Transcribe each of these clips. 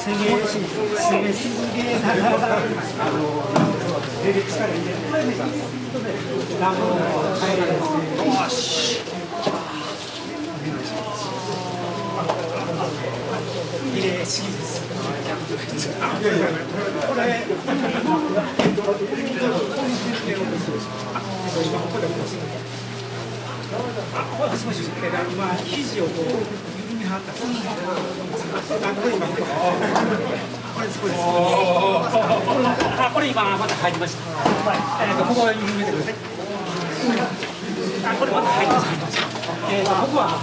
今肘をこう緩めはった。これ今また入りました。ここは緩めてください。これまた入りました。ここは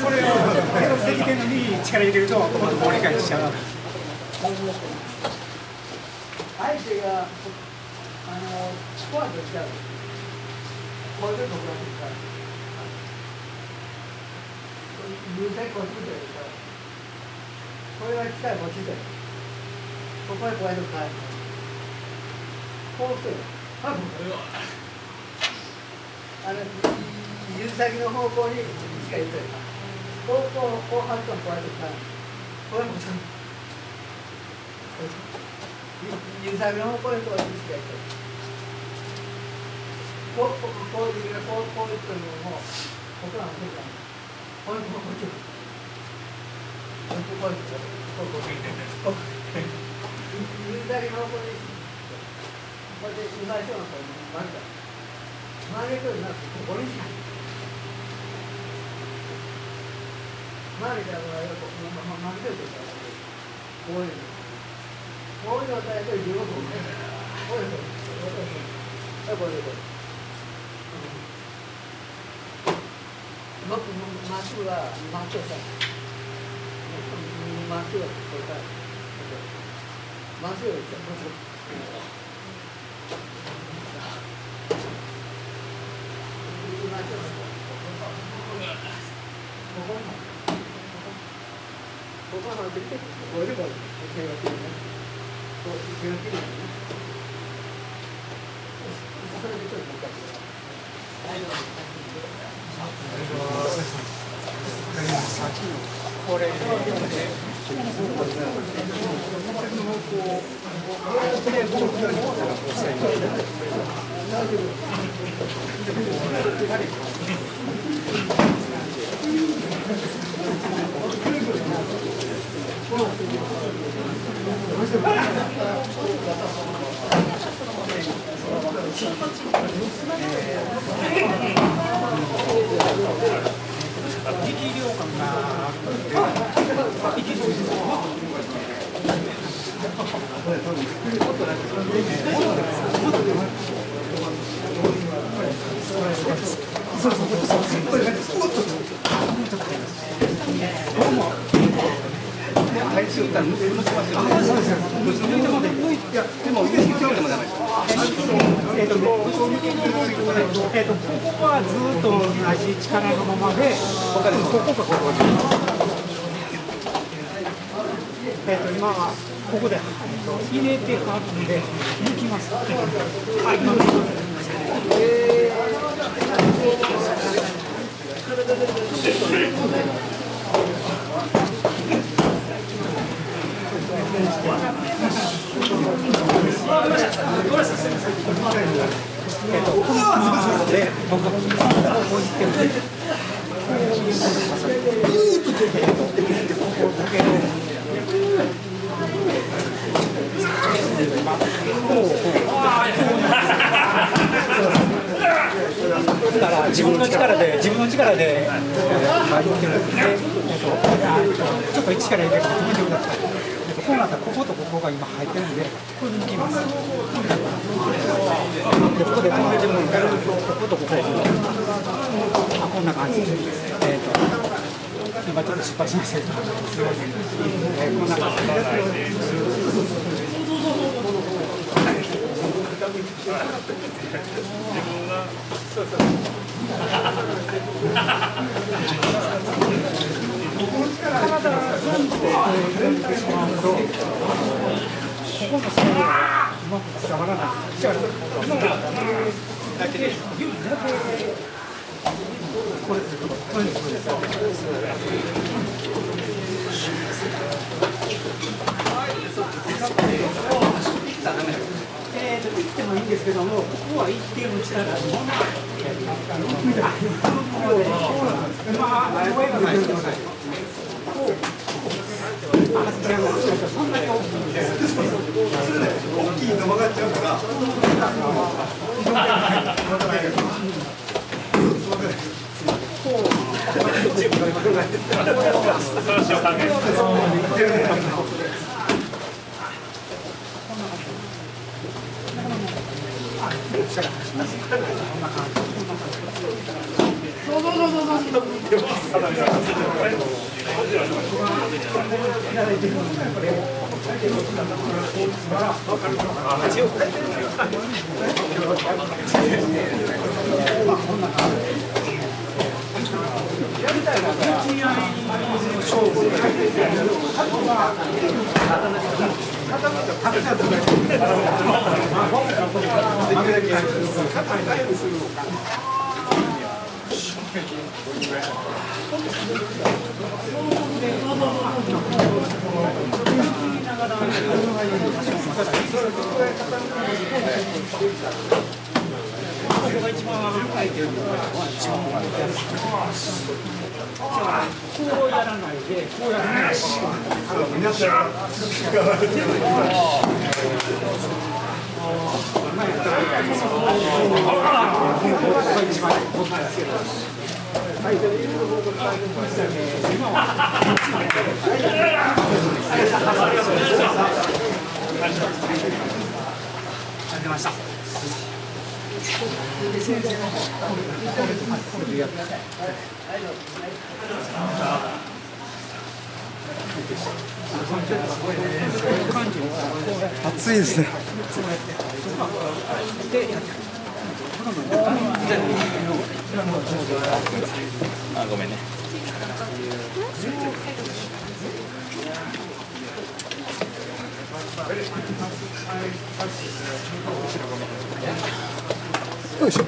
これをできてるのに力入れるともう理解しちゃう。相手がスコアとしてある。これでどこらですか。優先こっちでですから。これが来たらこっちで。ここへこうやって変える。こうして。指先の方向にしか言ってる。こう張るとこうやって変える。これもちゃんと。指先の方向にこうやってしか言ってる。こういうのも、ここなんですよ。こっち。指先の方向に。これで今一緒のこう曲げた。曲げるようになってここにしか。曲げたら曲げてるとこういうの。こういう状態で15分。こういうの。これ。まっすぐはまっすぐさ。まっすぐこれから。まっすぐですよ。ここは出てこれでこう手が切るね。こう手が切るね。それでちょっと難しい。これ力量感があって息上手です体重ったら抜けますよね。でも上に強いでもダメです。ここはずっと同じ力のままで、ここ今はここで入れてはって抜きます。今抜きます。だから自分の力でちょっと力入れて止めてください。こうなったらこことここが今入ってるんで、これ抜きます。でここで止めてもらうから、こことここ。こんな感じで。今ちょっと失敗しましたけど、すみません。こんな感じで。体全部で入れてしまうと、ここの線がうまく伝わらない。だけでこれですこれですこれです行ってもいいんですけども、ここは行ってうちらがそんなに大きいんです。大きいと曲がっちゃうからこうやらないで、こうやらないし。出ました。暑いですね。あ、ごめんね。よいしょ。